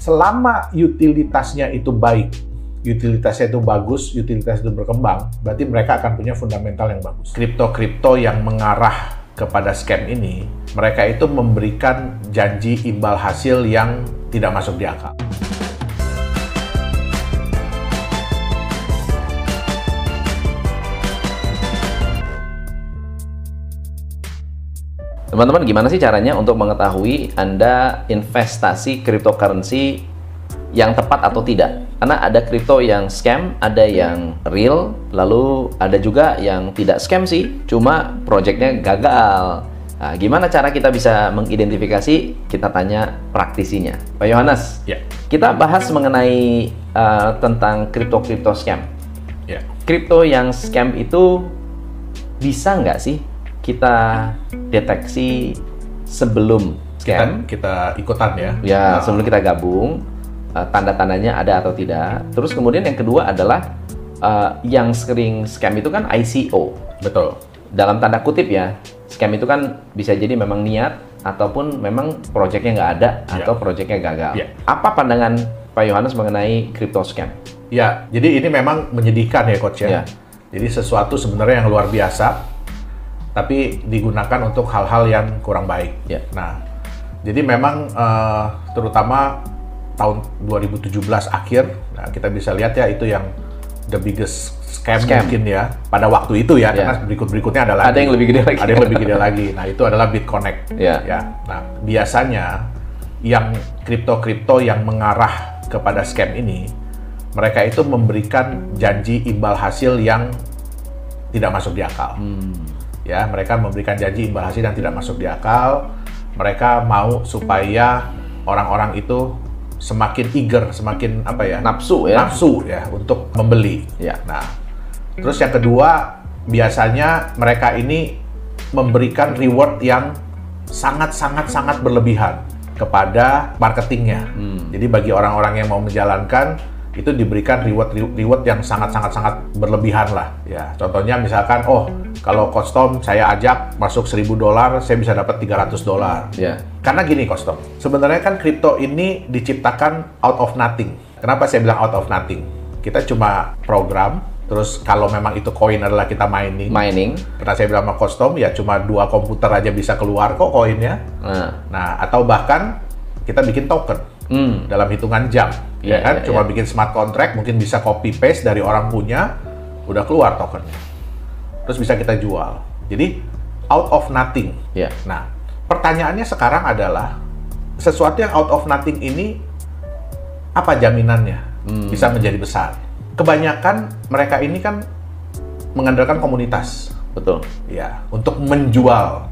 selama utilitasnya itu baik, utilitasnya itu bagus, utilitas itu berkembang, berarti mereka akan punya fundamental yang bagus. Kripto-kripto yang mengarah kepada scam ini, mereka itu memberikan janji imbal hasil yang tidak masuk di akal. Teman-teman, gimana sih caranya untuk mengetahui Anda investasi cryptocurrency yang tepat atau tidak? Karena ada kripto yang scam, ada yang real, lalu ada juga yang tidak scam sih, cuma projectnya gagal. Nah, gimana cara kita bisa mengidentifikasi? Kita tanya praktisinya. Pak Yohanes, Ya. kita bahas mengenai tentang kripto scam. Ya. Kripto yang scam itu bisa nggak sih kita deteksi sebelum scam? Kita ikutan ya. Ya, sebelum kita gabung, tanda-tandanya ada atau tidak. Terus kemudian yang kedua adalah yang sering scam itu kan ICO. Betul. Dalam tanda kutip ya, scam itu kan bisa jadi memang niat ataupun memang proyeknya nggak ada atau proyeknya gagal. Ya. Apa pandangan Pak Yohanes mengenai crypto scam? Ya, jadi ini memang menyedihkan ya Coach ya. Ya. Jadi sesuatu sebenarnya yang luar biasa, tapi digunakan untuk hal-hal yang kurang baik. Ya. Nah, jadi memang terutama tahun 2017 akhir, nah kita bisa lihat ya itu yang the biggest scam mungkin ya pada waktu itu ya, karena berikut-berikutnya ada lagi. Ada yang lebih gede lagi. Ada yang lebih gede lagi. Nah, itu adalah BitConnect. Ya. Ya. Nah, biasanya yang kripto-kripto yang mengarah kepada scam ini, mereka itu memberikan janji imbal hasil yang tidak masuk di akal. Ya, mereka memberikan janji imbal hasil yang tidak masuk di akal. Mereka mau supaya orang-orang itu semakin eager, semakin apa ya? Nafsu ya untuk membeli. Ya. Nah, terus yang kedua, biasanya mereka ini memberikan reward yang sangat berlebihan kepada marketingnya. Jadi bagi orang-orang yang mau menjalankan, itu diberikan reward yang sangat berlebihan lah. Ya, contohnya misalkan, kalau Coach Tom saya ajak masuk $1.000, saya bisa dapat $300. Ya. Karena gini Coach Tom, sebenarnya kan kripto ini diciptakan out of nothing. Kenapa saya bilang out of nothing? Kita cuma program, terus kalau memang itu koin adalah kita mining. Karena saya bilang sama Coach Tom, ya cuma 2 komputer aja bisa keluar kok koinnya. Nah, atau bahkan kita bikin token dalam hitungan jam. Ya kan, cuma bikin smart contract, mungkin bisa copy paste dari orang punya, udah keluar tokennya. Terus bisa kita jual. Jadi out of nothing. Ya. Nah, pertanyaannya sekarang adalah sesuatu yang out of nothing ini apa jaminannya bisa menjadi besar? Kebanyakan mereka ini kan mengandalkan komunitas. Betul. Ya, untuk menjual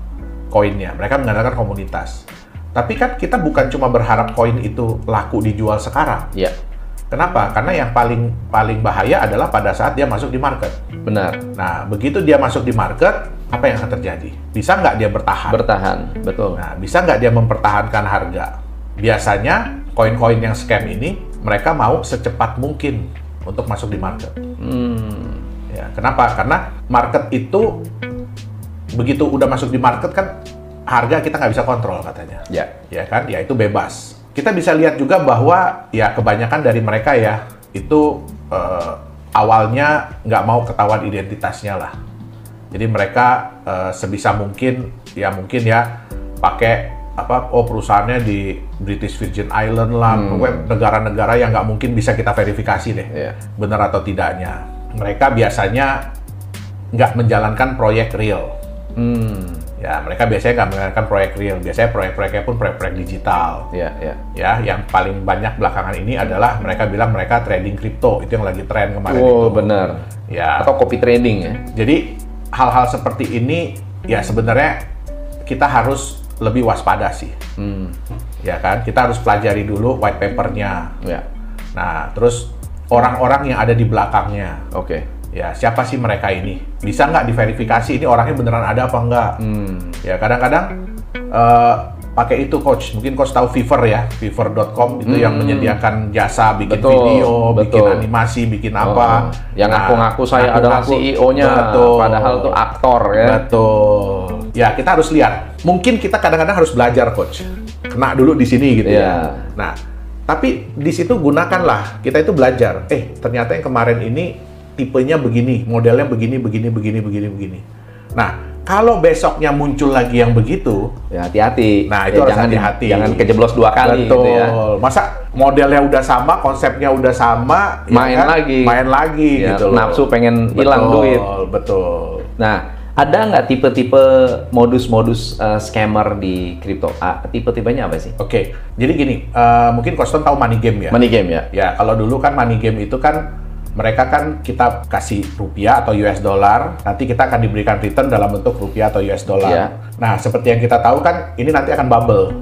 koinnya. Mereka mengandalkan komunitas. Tapi kan kita bukan cuma berharap koin itu laku dijual sekarang. Ya. Kenapa? Karena yang paling bahaya adalah pada saat dia masuk di market. Benar. Nah, begitu dia masuk di market, apa yang akan terjadi? Bisa nggak dia bertahan? Bertahan, betul. Nah, bisa nggak dia mempertahankan harga? Biasanya, koin-koin yang scam ini, mereka mau secepat mungkin untuk masuk di market. Ya, kenapa? Karena market itu, begitu udah masuk di market kan, harga kita nggak bisa kontrol katanya. Ya. Ya kan? Ya itu bebas. Kita bisa lihat juga bahwa ya kebanyakan dari mereka ya itu awalnya nggak mau ketahuan identitasnya lah. Jadi mereka sebisa mungkin ya pakai perusahaannya di British Virgin Island lah, negara-negara yang nggak mungkin bisa kita verifikasi deh benar atau tidaknya. Mereka biasanya nggak menjalankan proyek real. Ya, mereka biasanya nggak menjalankan proyek real. Biasanya proyek-proyeknya pun proyek-proyek digital. Ya, yang paling banyak belakangan ini adalah mereka bilang mereka trading kripto. Itu yang lagi tren kemarin itu. Oh, benar. Ya. Atau copy trading ya. Jadi, hal-hal seperti ini ya sebenarnya kita harus lebih waspada sih. Ya kan? Kita harus pelajari dulu white paper-nya. Ya. Nah, terus orang-orang yang ada di belakangnya. Oke. Ya, siapa sih mereka ini? Bisa nggak diverifikasi ini orangnya beneran ada apa enggak? Ya, kadang-kadang pakai itu Coach. Mungkin Coach tahu Fiverr ya, Fiverr.com itu yang menyediakan jasa bikin video, bikin animasi, bikin apa. Yang ngaku-ngaku saya adalah CEO-nya, padahal itu aktor ya. Betul. Ya, kita harus lihat. Mungkin kita kadang-kadang harus belajar Coach. Kena dulu di sini gitu ya. Nah, Tapi di situ gunakanlah, kita itu belajar. Ternyata yang kemarin ini tipenya begini, modelnya begini. Nah, kalau besoknya muncul lagi yang begitu, ya hati-hati. Nah, itu harus hati-hati. Jangan kejeblos 2 kali. Betul. Gitu ya. Masa modelnya udah sama, konsepnya udah sama, main lagi ya, gitu. Betul, Nafsu pengen hilang duit. Betul. Nah, ada nggak tipe-tipe modus-modus scammer di kripto? Tipe-tipenya apa sih? Oke, jadi gini, mungkin Koston tahu money game ya? Money game ya? Ya, kalau dulu kan money game itu kan mereka kan kita kasih rupiah atau US dollar, nanti kita akan diberikan return dalam bentuk rupiah atau US dollar. Iya. Nah, seperti yang kita tahu kan, ini nanti akan bubble.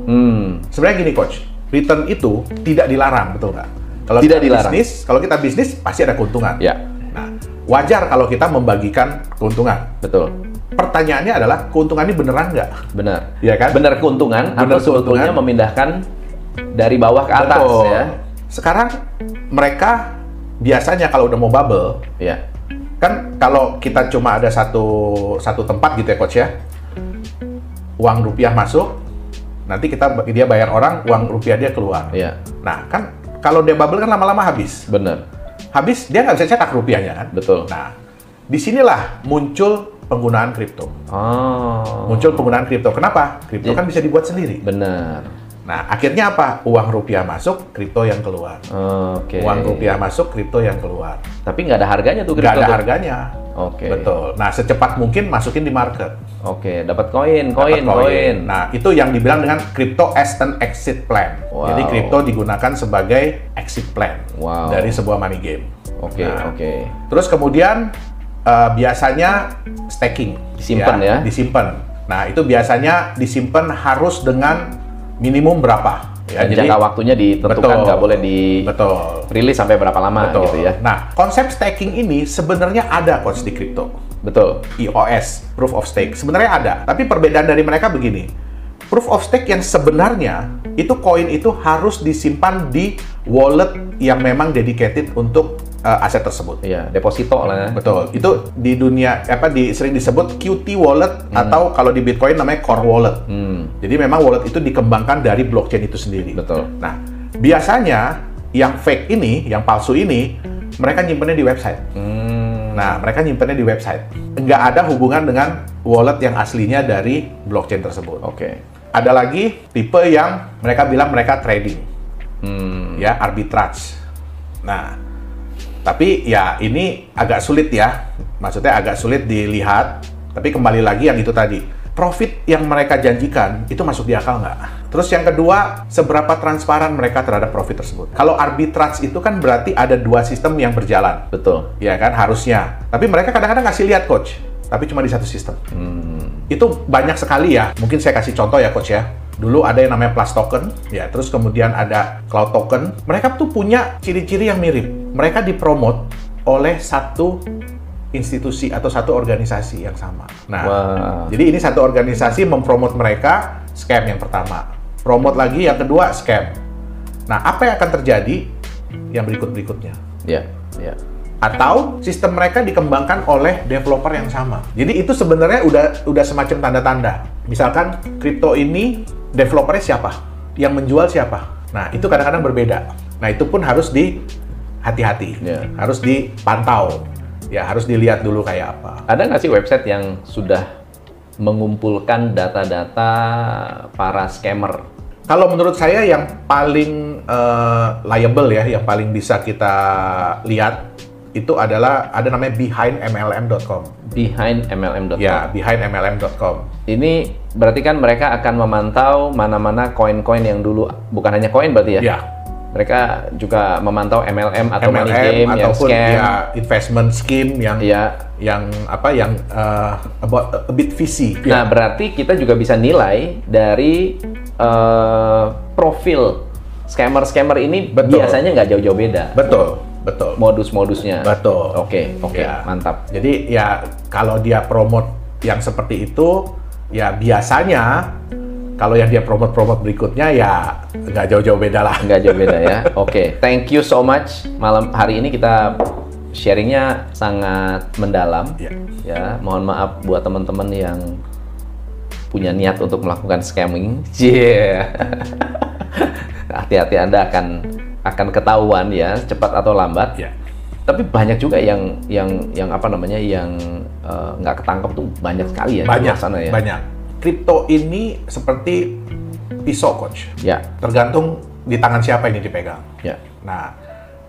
Sebenarnya gini, Coach, return itu tidak dilarang, betul nggak? Kalau Tidak kita dilarang. kalau kita bisnis pasti ada keuntungan. Ya. Nah, wajar kalau kita membagikan keuntungan. Betul. Pertanyaannya adalah keuntungan ini beneran nggak? Benar. Iya kan? Benar keuntungan Benar atau sebetulnya keuntungan. memindahkan dari bawah ke atas Betul. ya? Sekarang mereka biasanya kalau udah mau bubble, Ya. kan kalau kita cuma ada satu tempat gitu ya, Coach ya, uang rupiah masuk, nanti dia bayar orang, uang rupiah dia keluar. Iya. Nah, kan kalau dia bubble kan lama-lama habis. Benar. Habis dia nggak bisa cetak rupiahnya kan. Betul. Nah, disinilah muncul penggunaan kripto. Oh. Muncul penggunaan kripto. Kenapa? Kripto Jadi- kan bisa dibuat sendiri. Benar. Nah, akhirnya apa? Uang rupiah masuk, kripto yang keluar. Oke. Uang rupiah masuk, kripto yang keluar. Tapi nggak ada harganya tuh Nggak kripto ada tuh. harganya. Oke. Betul. Nah, secepat mungkin masukin di market. Oke, dapat koin. Dapat Nah, itu yang dibilang dengan crypto as an exit plan. Wow. Jadi crypto digunakan sebagai exit plan Wow. dari sebuah money game. Oke, Nah, oke. Terus kemudian biasanya staking. Disimpan ya? Disimpan. Nah, itu biasanya disimpan harus dengan minimum berapa? Ya, Dan jangka waktunya ditentukan, nggak boleh di Betul. rilis sampai berapa lama Betul. gitu ya. Nah, konsep staking ini sebenarnya ada, Coach, di kripto. Betul. EOS, Proof of Stake. Sebenarnya ada, tapi perbedaan dari mereka begini. Proof of Stake yang sebenarnya, itu koin itu harus disimpan di wallet yang memang dedicated untuk aset tersebut. Iya, deposito lah. Betul. Itu di dunia, sering disebut QT wallet, atau kalau di Bitcoin namanya Core Wallet. Jadi memang wallet itu dikembangkan dari blockchain itu sendiri. Betul. Nah, biasanya yang fake ini, yang palsu ini, mereka nyimpennya di website. Nah, mereka nyimpennya di website. Nggak ada hubungan dengan wallet yang aslinya dari blockchain tersebut. Oke. Ada lagi tipe yang mereka bilang mereka trading, ya arbitrage. Nah, tapi ya ini agak sulit ya, maksudnya agak sulit dilihat. Tapi kembali lagi yang itu tadi, profit yang mereka janjikan itu masuk di akal nggak? Terus yang kedua, seberapa transparan mereka terhadap profit tersebut? Kalau arbitrage itu kan berarti ada dua sistem yang berjalan. Betul. Ya kan, harusnya. Tapi mereka kadang-kadang kasih lihat, Coach. Tapi cuma di satu sistem. Itu banyak sekali ya. Mungkin saya kasih contoh ya, Coach ya. Dulu ada yang namanya Plus Token, ya. Terus kemudian ada Cloud Token. Mereka tuh punya ciri-ciri yang mirip. Mereka dipromot oleh satu institusi atau satu organisasi yang sama. Nah, Wah. jadi ini satu organisasi mempromot mereka, scam yang pertama. Promote lagi yang kedua, scam. Nah, apa yang akan terjadi yang berikut-berikutnya? Ya, ya. Atau sistem mereka dikembangkan oleh developer yang sama. Jadi itu sebenarnya udah semacam tanda-tanda. Misalkan kripto ini developernya siapa? Yang menjual siapa? Nah, itu kadang-kadang berbeda. Nah, itu pun harus hati-hati. Ya. Harus dipantau. Ya, harus dilihat dulu kayak apa. Ada nggak sih website yang sudah mengumpulkan data-data para scammer? Kalau menurut saya yang paling liable ya, yang paling bisa kita lihat itu adalah ada namanya behindmlm.com. Behindmlm.com. Ya, behindmlm.com. Ini berarti kan mereka akan memantau mana-mana koin-koin yang dulu, bukan hanya koin berarti ya? Ya, Mereka juga memantau MLM atau money MLM game yang ataupun scam. ya investment scheme yang Iya. about a bit fishy. Nah, berarti kita juga bisa nilai dari profil scammer-scammer ini. Betul. Biasanya nggak jauh-jauh beda Betul, betul. modus-modusnya. Betul. Oke, Ya. mantap. Jadi ya kalau dia promote yang seperti itu, ya biasanya kalau yang dia promote berikutnya ya nggak jauh-jauh beda lah. Nggak jauh beda ya. Oke, thank you so much. Malam hari ini kita sharingnya sangat mendalam. Ya. Ya, mohon maaf buat teman-teman yang punya niat untuk melakukan scamming. Yeah. Hati-hati, Anda akan akan ketahuan ya, cepat atau lambat. Ya. Tapi banyak juga yang apa namanya, yang nggak ketangkep tuh banyak sekali ya. Banyak, sana ya. banyak. Kripto ini seperti pisau, Coach. Ya. Tergantung di tangan siapa ini dipegang. Ya. Nah,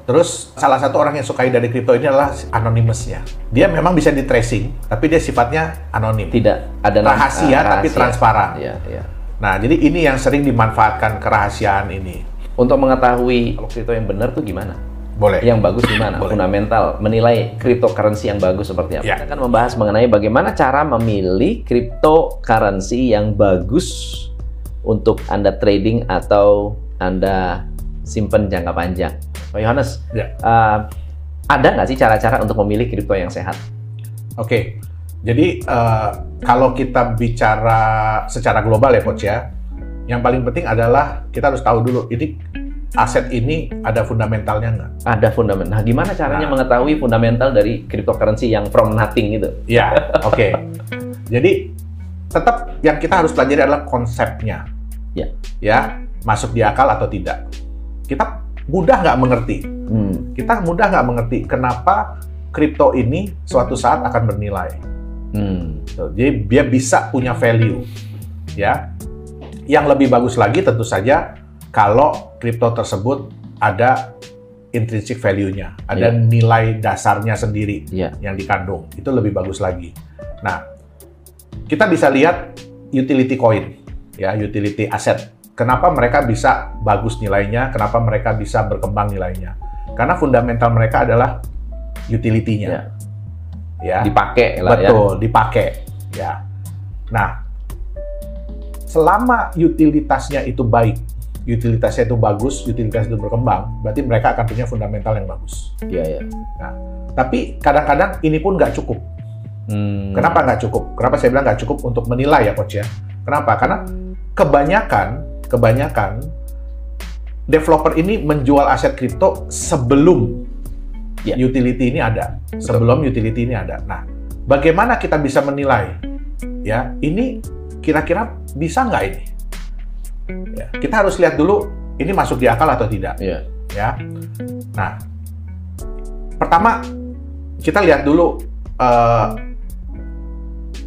terus salah satu orang yang sukai dari kripto ini adalah anonimusnya. Dia memang bisa di tracing, tapi dia sifatnya anonim. Tidak ada rahasia, tapi transparan. Ya, ya. Nah, jadi ini yang sering dimanfaatkan kerahasiaan ini. Untuk mengetahui kalau kripto yang benar tuh gimana? Boleh. Yang bagus gimana? Boleh. Fundamental, menilai cryptocurrency yang bagus seperti apa? Ya. Kita akan membahas mengenai bagaimana cara memilih cryptocurrency yang bagus untuk Anda trading atau Anda simpan jangka panjang. Pak Yohanes, Ya. ada nggak sih cara-cara untuk memilih kripto yang sehat? Oke. Jadi, kalau kita bicara secara global ya, Coach ya, yang paling penting adalah kita harus tahu dulu, ini aset ini ada fundamentalnya nggak? Ada fundamental. Nah, gimana caranya mengetahui fundamental dari cryptocurrency yang from nothing itu? Ya, oke. Jadi tetap yang kita harus pelajari adalah konsepnya. Ya. Ya, masuk di akal atau tidak. Kita mudah nggak mengerti. Kita mudah nggak mengerti kenapa kripto ini suatu saat akan bernilai. Jadi dia bisa punya value. Ya. Yang lebih bagus lagi tentu saja kalau kripto tersebut ada intrinsic value-nya, ada nilai dasarnya sendiri yang dikandung. Itu lebih bagus lagi. Nah, kita bisa lihat utility coin, ya, utility asset. Kenapa mereka bisa bagus nilainya? Kenapa mereka bisa berkembang nilainya? Karena fundamental mereka adalah utility-nya. Ya. Dipakai lah. Betul, dipakai. Ya. Nah, selama utilitasnya itu baik, utilitasnya itu bagus, utilitas itu berkembang, berarti mereka akan punya fundamental yang bagus. Iya. Nah, tapi kadang-kadang ini pun nggak cukup. Kenapa nggak cukup? Kenapa saya bilang nggak cukup untuk menilai ya, Coach ya? Kenapa? Karena kebanyakan developer ini menjual aset kripto sebelum utility ini ada. Sebelum utility ini ada. Nah, bagaimana kita bisa menilai? Ya, ini kira-kira bisa nggak ini? Ya, kita harus lihat dulu ini masuk di akal atau tidak. Ya. Nah, pertama kita lihat dulu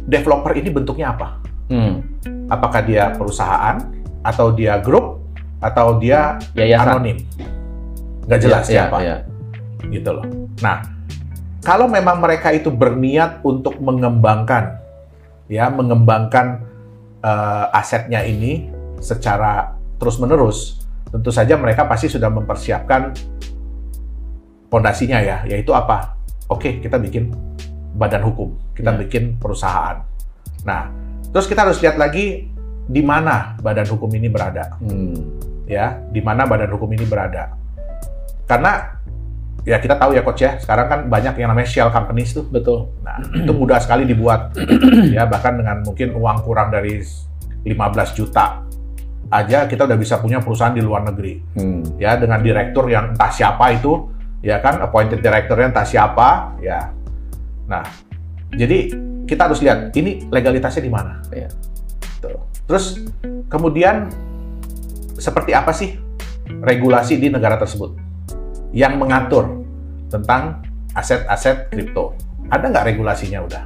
developer ini bentuknya apa? Apakah dia perusahaan atau dia grup atau dia anonim? Nggak jelas siapa. Gitu loh. Nah, kalau memang mereka itu berniat untuk mengembangkan asetnya ini secara terus-menerus, tentu saja mereka pasti sudah mempersiapkan fondasinya ya, yaitu apa? Oke, kita bikin badan hukum, kita bikin perusahaan. Nah, terus kita harus lihat lagi di mana badan hukum ini berada. Ya, di mana badan hukum ini berada. Karena ya kita tahu ya, Coach ya, sekarang kan banyak yang namanya shell companies tuh. Betul. Nah, itu mudah sekali dibuat. Ya, bahkan dengan mungkin uang kurang dari 15 juta aja kita udah bisa punya perusahaan di luar negeri. Ya, dengan direktur yang entah siapa itu, ya kan, appointed director-nya entah siapa, ya. Nah, jadi kita harus lihat ini legalitasnya di mana. Tuh. Terus kemudian seperti apa sih regulasi di negara tersebut yang mengatur tentang aset-aset kripto? Ada nggak regulasinya udah?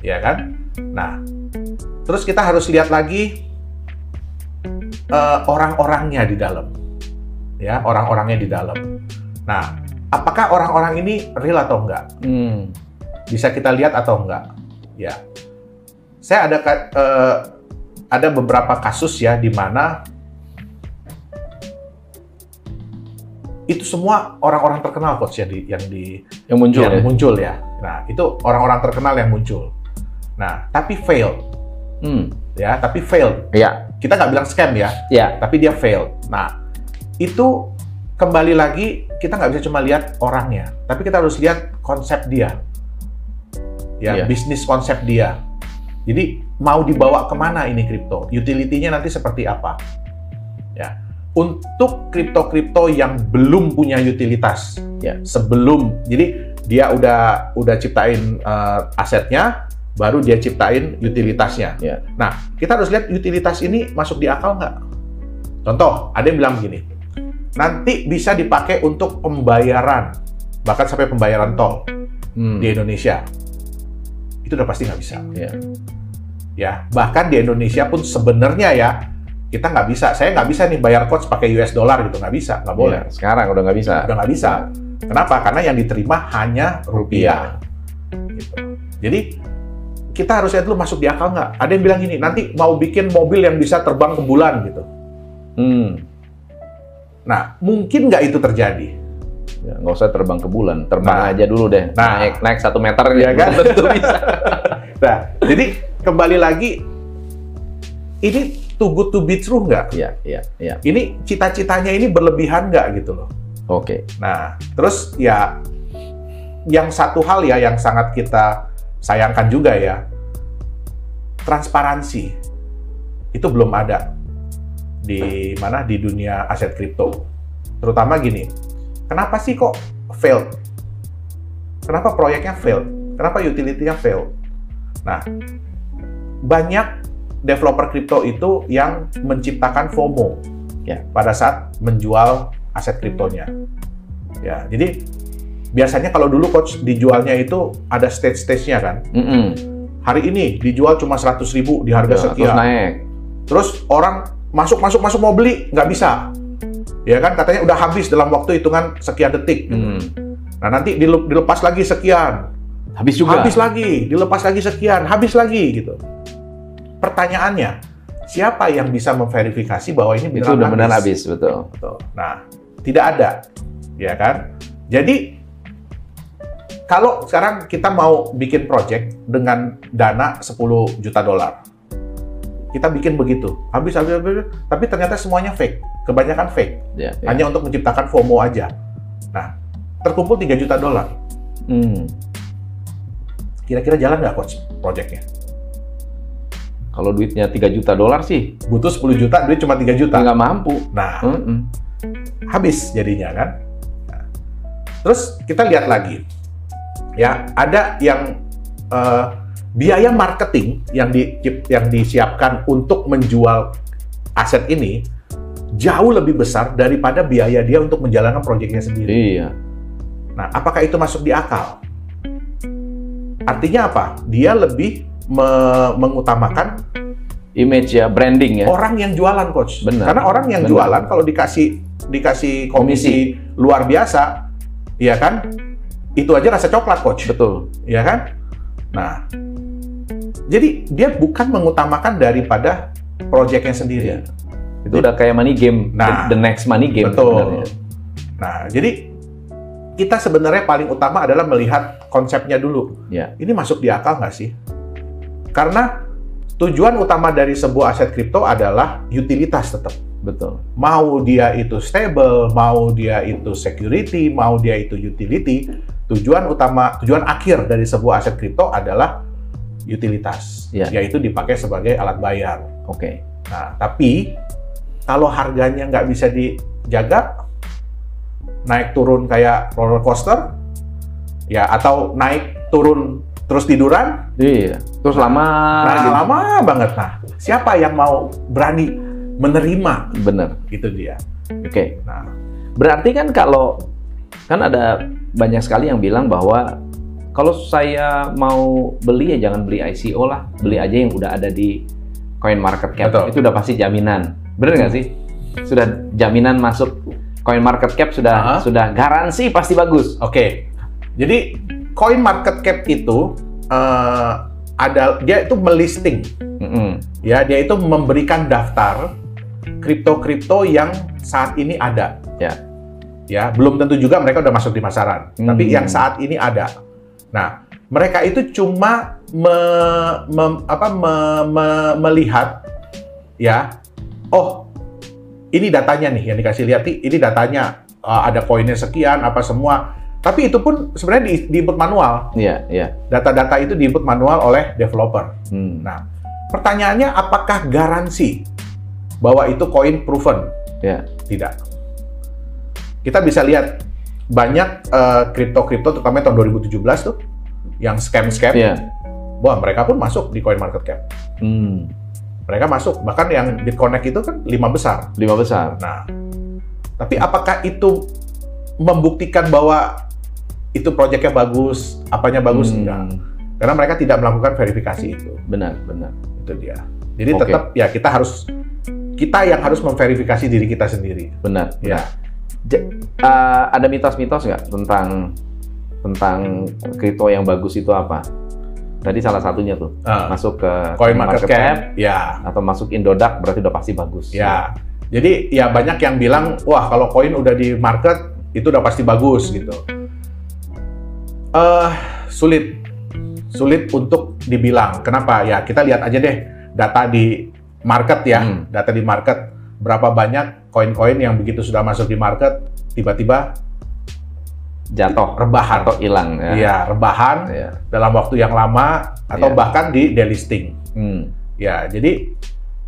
Ya kan? Nah, terus kita harus lihat lagi orang-orangnya di dalam, ya, orang-orangnya di dalam. Nah, apakah orang-orang ini real atau enggak? Bisa kita lihat atau enggak? Ya, saya ada beberapa kasus ya di mana itu semua orang-orang terkenal, Coach ya, yang muncul ya. Nah, itu orang-orang terkenal yang muncul. Nah, tapi failed. Ya, tapi failed. Ya. Kita nggak bilang scam ya. Tapi dia failed. Nah, itu kembali lagi kita nggak bisa cuma lihat orangnya, tapi kita harus lihat konsep dia. Ya, bisnis konsep dia. Jadi mau dibawa kemana ini kripto? Utility-nya nanti seperti apa? Ya. Untuk kripto-kripto yang belum punya utilitas, sebelum, jadi dia udah ciptain asetnya, baru dia ciptain utilitasnya. Nah, kita harus lihat utilitas ini masuk di akal nggak? Contoh, ada yang bilang begini, nanti bisa dipakai untuk pembayaran, bahkan sampai pembayaran tol di Indonesia. Itu udah pasti nggak bisa. Ya, bahkan di Indonesia pun sebenarnya ya, kita nggak bisa. Saya nggak bisa nih bayar coach pakai US dollar gitu, nggak bisa, nggak boleh. Sekarang udah nggak bisa. Udah nggak bisa. Kenapa? Karena yang diterima hanya rupiah. Gitu. Jadi kita harus lihat dulu masuk di akal nggak. Ada yang bilang gini, nanti mau bikin mobil yang bisa terbang ke bulan gitu. Nah, mungkin nggak itu terjadi. Ya, nggak usah terbang ke bulan, terbang aja dulu deh. Naik 1 meter ya kan? Tentu bisa. Nah, jadi kembali lagi, ini too good to be true nggak? Iya. Ini cita-citanya ini berlebihan nggak gitu loh. Oke. Nah, terus ya, yang satu hal ya yang sangat kita sayangkan juga ya, transparansi itu belum ada di mana di dunia aset kripto. Terutama gini, kenapa sih kok failed? Kenapa proyeknya failed? Kenapa utility-nya failed? Nah, banyak developer kripto itu yang menciptakan FOMO pada saat menjual aset kriptonya. Ya, jadi biasanya kalau dulu coach dijualnya itu ada stage-stage-nya kan. Hari ini dijual cuma 100.000 di harga sekian. Terus naik. Terus orang masuk mau beli, nggak bisa. Ya kan, katanya udah habis dalam waktu hitungan sekian detik. Nah, nanti dilepas lagi sekian. Habis juga. Habis lagi, dilepas lagi sekian, habis lagi gitu. Pertanyaannya, siapa yang bisa memverifikasi bahwa ini itu udah benar habis, betul. Nah, tidak ada. Ya kan? Jadi kalau sekarang kita mau bikin project dengan dana 10 juta dolar. Kita bikin begitu, habis, tapi ternyata semuanya fake, kebanyakan fake, hanya untuk menciptakan FOMO aja. Nah, terkumpul 3 juta dolar. Kira-kira jalan nggak coach projectnya? Kalau duitnya 3 juta dolar sih, butuh 10 juta, duit cuma 3 juta. Nggak mampu. Nah, habis jadinya kan. Nah, terus kita lihat lagi, ya ada yang biaya marketing yang disiapkan untuk menjual aset ini jauh lebih besar daripada biaya dia untuk menjalankan proyeknya sendiri. Iya. Nah, apakah itu masuk di akal? Artinya apa? Dia lebih mengutamakan image ya, branding ya. Orang yang jualan, coach. Benar. Karena orang yang jualan kalau dikasih komisi luar biasa, ya kan? Itu aja rasa coklat, coach. Betul. Ya kan? Nah, jadi dia bukan mengutamakan daripada proyeknya sendiri. Iya. Itu udah kayak money game, the next money game. Betul. Sebenarnya. Nah, jadi kita sebenarnya paling utama adalah melihat konsepnya dulu. Ya. Ini masuk di akal nggak sih? Karena tujuan utama dari sebuah aset kripto adalah utilitas tetap. Betul. Mau dia itu stable, mau dia itu security, mau dia itu utility, tujuan akhir dari sebuah aset kripto adalah utilitas, yaitu dipakai sebagai alat bayar. Oke. Nah, tapi kalau harganya nggak bisa dijaga, naik turun kayak roller coaster, ya atau naik turun terus tiduran, terus lama. Nah, lama banget. Nah, siapa yang mau berani menerima? Bener. Itu dia. Oke. Nah, berarti kan kan ada banyak sekali yang bilang bahwa kalau saya mau beli ya jangan beli ICO lah, beli aja yang udah ada di CoinMarketCap. Betul. Itu udah pasti jaminan. Bener nggak sih? Sudah jaminan masuk CoinMarketCap, sudah garansi pasti bagus. Oke. Jadi CoinMarketCap itu dia itu melisting. Ya, dia itu memberikan daftar kripto-kripto yang saat ini ada. Ya, belum tentu juga mereka udah masuk di pasaran, tapi yang saat ini ada. Nah, mereka itu cuma melihat, ya, oh, ini datanya nih yang dikasih lihat, ini datanya ada koinnya sekian, apa semua. Tapi itu pun sebenarnya di-input manual. Iya. Data-data itu di-input manual oleh developer. Nah, pertanyaannya apakah garansi bahwa itu koin proven? Tidak. Kita bisa lihat banyak kripto-kripto, terutama tahun 2017 tuh, yang scam-scam. Wah, mereka pun masuk di CoinMarketCap. Mereka masuk, bahkan yang BitConnect itu kan 5 besar. 5 besar. Nah, Tapi apakah itu membuktikan bahwa itu proyeknya bagus, apanya bagus? Enggak. Karena mereka tidak melakukan verifikasi itu. Benar. Itu dia. Jadi tetap ya kita yang harus memverifikasi diri kita sendiri. Benar. Ya. Ada mitos-mitos nggak tentang kripto yang bagus itu apa? Tadi salah satunya tuh masuk ke CoinMarketCap, ya. Atau masuk Indodax berarti udah pasti bagus. Ya. Jadi ya banyak yang bilang, wah kalau koin udah di market itu udah pasti bagus gitu. Sulit untuk dibilang. Kenapa? Ya kita lihat aja deh data di market ya, data di market berapa banyak koin-koin yang begitu sudah masuk di market tiba-tiba jatuh, rebahan atau hilang. Iya, rebahan dalam waktu yang lama atau bahkan di delisting. Ya, jadi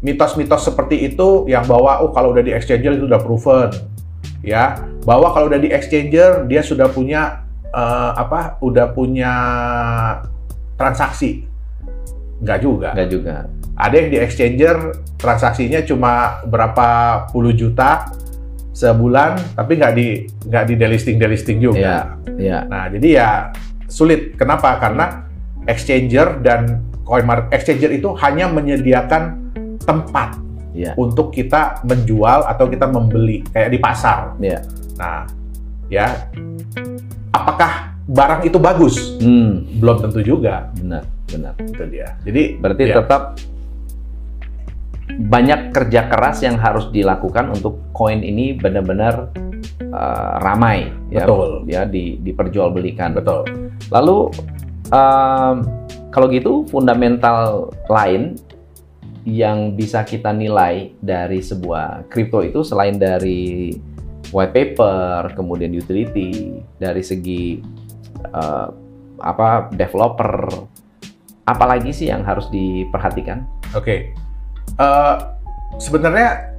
mitos-mitos seperti itu yang bahwa kalau udah di exchanger itu udah proven, ya, bahwa kalau udah di exchanger dia sudah punya udah punya transaksi. Nggak juga. Ada yang di exchanger transaksinya cuma berapa puluh juta sebulan, tapi nggak di delisting juga. Nah, jadi ya sulit. Kenapa? Karena exchanger dan exchanger itu hanya menyediakan tempat untuk kita menjual atau kita membeli, kayak di pasar. Nah, ya apakah barang itu bagus? Belum tentu juga. Benar. Itu dia. Jadi berarti tetap banyak kerja keras yang harus dilakukan untuk koin ini benar-benar ramai. Betul. Ya diperjualbelikan. Betul. Lalu kalau gitu fundamental lain yang bisa kita nilai dari sebuah kripto itu selain dari white paper, kemudian utility, dari segi developer, apalagi sih yang harus diperhatikan? Oke. Sebenarnya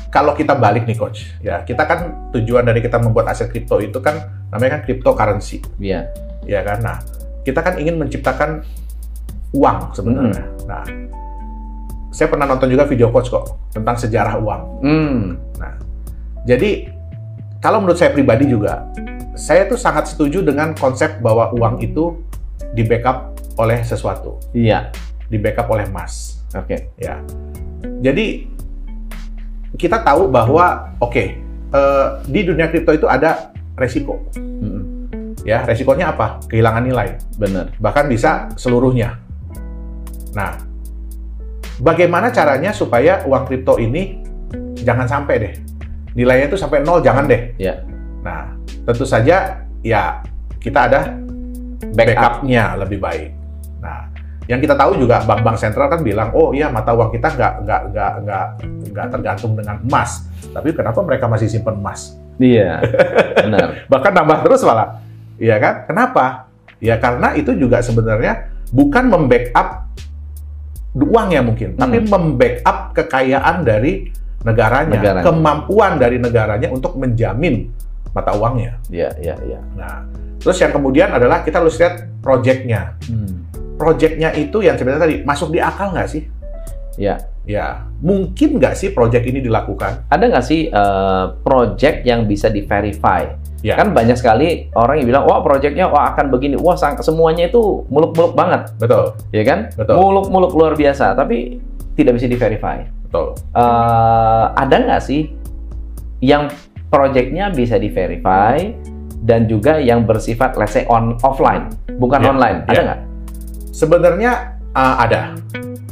kalau kita balik nih coach, ya kita kan tujuan dari kita membuat aset kripto itu kan namanya kan cryptocurrency. Iya. Ya kan. Nah, kita kan ingin menciptakan uang sebenarnya. Nah, saya pernah nonton juga video coach kok tentang sejarah uang. Nah, jadi kalau menurut saya pribadi juga, saya tuh sangat setuju dengan konsep bahwa uang itu di backup oleh sesuatu. Iya. Di backup oleh emas. Oke. Ya. Jadi kita tahu bahwa di dunia kripto itu ada resiko. Ya, resikonya apa? Kehilangan nilai. Benar. Bahkan bisa seluruhnya. Nah, bagaimana caranya supaya uang kripto ini jangan sampai deh nilainya itu sampai 0, jangan deh. Ya. Nah, tentu saja ya kita ada backupnya lebih baik. Nah, yang kita tahu juga bank-bank sentral kan bilang, oh iya mata uang kita nggak tergantung dengan emas. Tapi kenapa mereka masih simpan emas? Iya, benar. Bahkan nambah terus malah. Iya kan? Kenapa? Ya karena itu juga sebenarnya bukan membackup uangnya mungkin, tapi membackup kekayaan dari negaranya, kemampuan dari negaranya untuk menjamin mata uangnya. Iya. Nah, terus yang kemudian adalah kita harus lihat proyeknya. Proyeknya itu yang sebenarnya tadi masuk di akal nggak sih? Ya, mungkin nggak sih proyek ini dilakukan? Ada nggak sih proyek yang bisa di-verify? Ya. Kan banyak sekali orang yang bilang, wah proyeknya akan begini, wah semuanya itu muluk-muluk banget. Betul. Ya kan? Betul. Muluk-muluk luar biasa, tapi tidak bisa di-verify. Betul. Ada nggak sih yang proyeknya bisa di-verify dan juga yang bersifat, let's say, offline, bukan online? Ada nggak? Sebenarnya ada.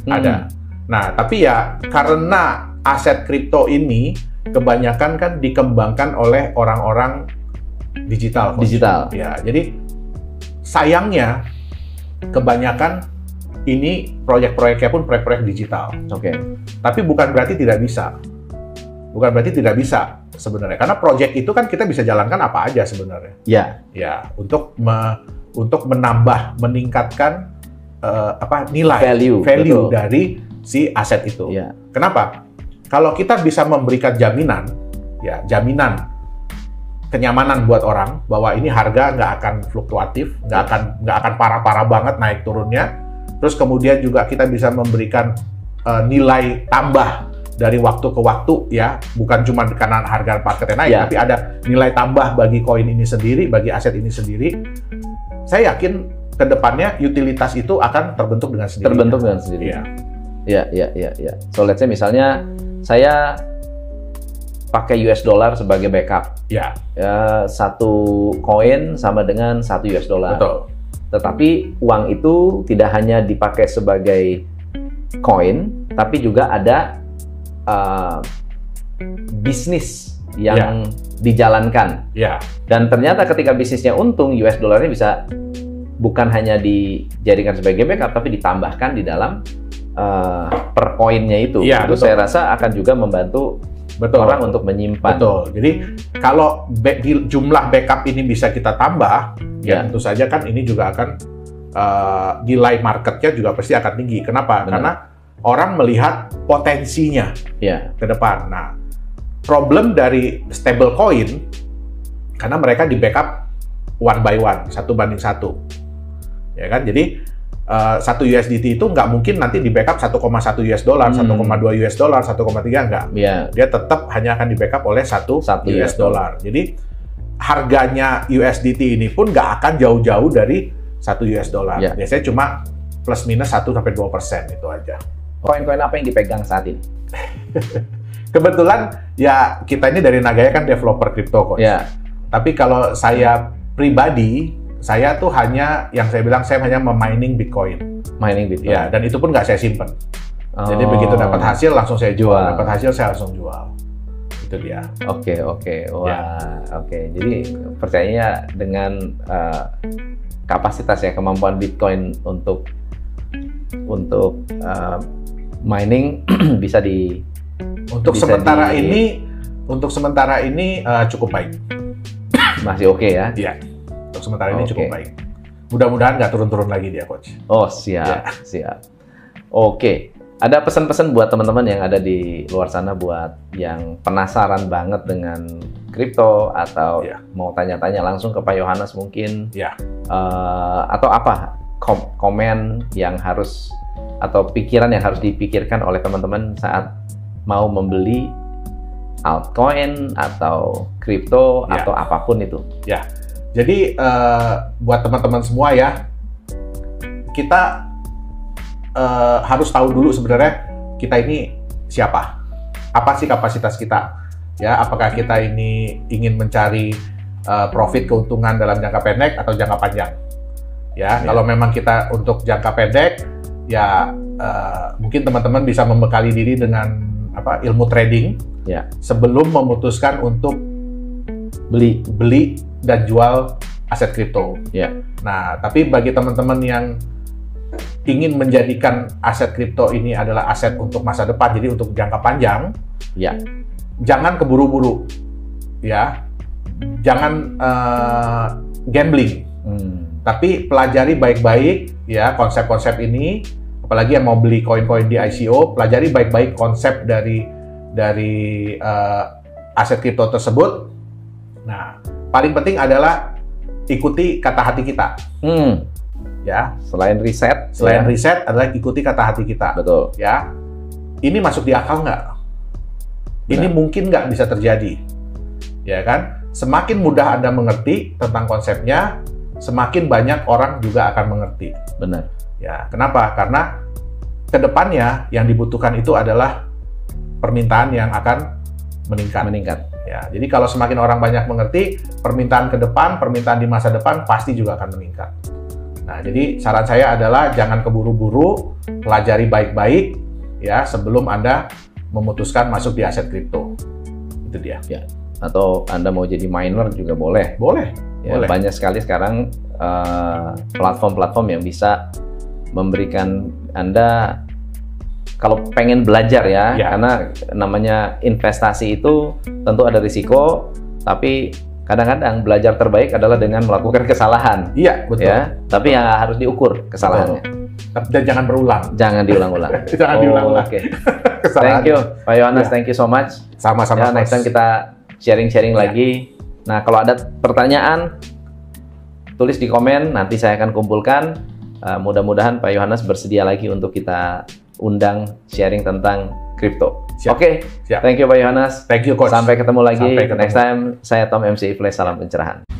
Ada. Nah, tapi ya karena aset kripto ini kebanyakan kan dikembangkan oleh orang-orang digital. Ya, jadi sayangnya kebanyakan ini proyek-proyeknya pun proyek-proyek digital. Oke. Tapi bukan berarti tidak bisa. Bukan berarti tidak bisa sebenarnya. Karena proyek itu kan kita bisa jalankan apa aja sebenarnya. Ya, untuk menambah, meningkatkan nilai value dari si aset itu. Kenapa? Kalau kita bisa memberikan jaminan kenyamanan buat orang bahwa ini harga nggak akan fluktuatif, nggak akan parah-parah banget naik turunnya. Terus kemudian juga kita bisa memberikan nilai tambah dari waktu ke waktu ya, bukan cuma karena harga marketnya naik, tapi ada nilai tambah bagi koin ini sendiri, bagi aset ini sendiri. Saya yakin ke depannya utilitas itu akan terbentuk dengan sendirinya. Terbentuk dengan sendirinya. Ya. So let's say misalnya saya pakai US dollar sebagai backup. Ya, satu koin sama dengan 1 US dollar. Betul. Tetapi uang itu tidak hanya dipakai sebagai koin, tapi juga ada bisnis yang dijalankan. Dan ternyata ketika bisnisnya untung, US dollarnya bisa bukan hanya dijadikan sebagai backup, tapi ditambahkan di dalam per koinnya itu. Itu saya rasa akan juga membantu orang untuk menyimpan. Betul. Jadi kalau jumlah backup ini bisa kita tambah, ya tentu saja kan ini juga akan nilai marketnya juga pasti akan tinggi. Kenapa? Karena orang melihat potensinya ke depan. Nah, problem dari stable coin karena mereka di backup 1 by 1, 1:1. Ya kan? Jadi 1 USDT itu nggak mungkin nanti di backup 1,1 US dollar, 1,2 US dollar, 1,3 nggak. Dia tetap hanya akan di backup oleh 1 US dollar. Jadi harganya USDT ini pun nggak akan jauh-jauh dari 1 US dollar. Biasanya cuma plus minus 1-2% itu aja. Koin-koin apa yang dipegang saat ini? Kebetulan ya kita ini dari Nagaya kan developer crypto coin. Tapi kalau saya pribadi, saya tuh hanya, yang saya bilang, saya hanya memining Bitcoin. Mining Bitcoin. Ya, dan itu pun nggak saya simpen. Jadi begitu dapat hasil langsung saya jual. Dapat hasil saya langsung jual. Itu dia. Oke. Wah, oke. Jadi percayanya dengan kapasitas ya, kemampuan Bitcoin untuk mining bisa di Untuk sementara ini cukup baik. Masih oke ya? Iya. Untuk sementara ini cukup baik. Mudah-mudahan nggak turun-turun lagi dia, Coach. Oh, siap. Oke. Ada pesan-pesan buat teman-teman yang ada di luar sana, buat yang penasaran banget dengan kripto atau mau tanya-tanya langsung ke Pak Yohanes mungkin, atau apa komen yang harus atau pikiran yang harus dipikirkan oleh teman-teman saat mau membeli altcoin atau kripto atau apapun itu? Jadi buat teman-teman semua ya, kita harus tahu dulu sebenarnya kita ini siapa, apa sih kapasitas kita, ya, apakah kita ini ingin mencari profit keuntungan dalam jangka pendek atau jangka panjang, ya. Kalau memang kita untuk jangka pendek, ya mungkin teman-teman bisa membekali diri dengan ilmu trading, sebelum memutuskan untuk beli dan jual aset kripto. Nah, tapi bagi teman-teman yang ingin menjadikan aset kripto ini adalah aset untuk masa depan, jadi untuk jangka panjang, jangan keburu-buru, ya, jangan gambling, tapi pelajari baik-baik ya konsep-konsep ini. Apalagi yang mau beli koin-koin di ICO, pelajari baik-baik konsep dari aset kripto tersebut. Nah, paling penting adalah ikuti kata hati kita. Ya, selain riset adalah ikuti kata hati kita. Betul. Ya, ini masuk di akal nggak? Ini mungkin nggak bisa terjadi. Ya kan? Semakin mudah Anda mengerti tentang konsepnya, semakin banyak orang juga akan mengerti. Benar. Ya, kenapa? Karena kedepannya yang dibutuhkan itu adalah permintaan yang akan meningkat. Ya, jadi kalau semakin orang banyak mengerti, permintaan ke depan, permintaan di masa depan pasti juga akan meningkat. Nah, jadi saran saya adalah jangan keburu-buru, pelajari baik-baik ya sebelum Anda memutuskan masuk di aset kripto. Itu dia. Ya. Atau Anda mau jadi miner juga boleh. Boleh. Banyak sekali sekarang platform-platform yang bisa memberikan Anda, kalau pengen belajar ya, karena namanya investasi itu tentu ada risiko, tapi kadang-kadang belajar terbaik adalah dengan melakukan kesalahan. Iya, betul. Ya, tapi yang harus diukur kesalahannya. Dan jangan berulang. Jangan diulang-ulang. Jangan diulang-ulang. Oke. Thank you, Pak Yohanes. Thank you so much. Sama-sama. Next time kita sharing-sharing lagi. Nah, kalau ada pertanyaan, tulis di komen. Nanti saya akan kumpulkan. Mudah-mudahan Pak Yohanes bersedia lagi untuk kita undang sharing tentang kripto. Siap. Oke, Siap. thank you Pak Yohanes. Thank you, Coach. Sampai ketemu lagi. Sampai ketemu. Next time, saya Tom MC Ifles, salam pencerahan.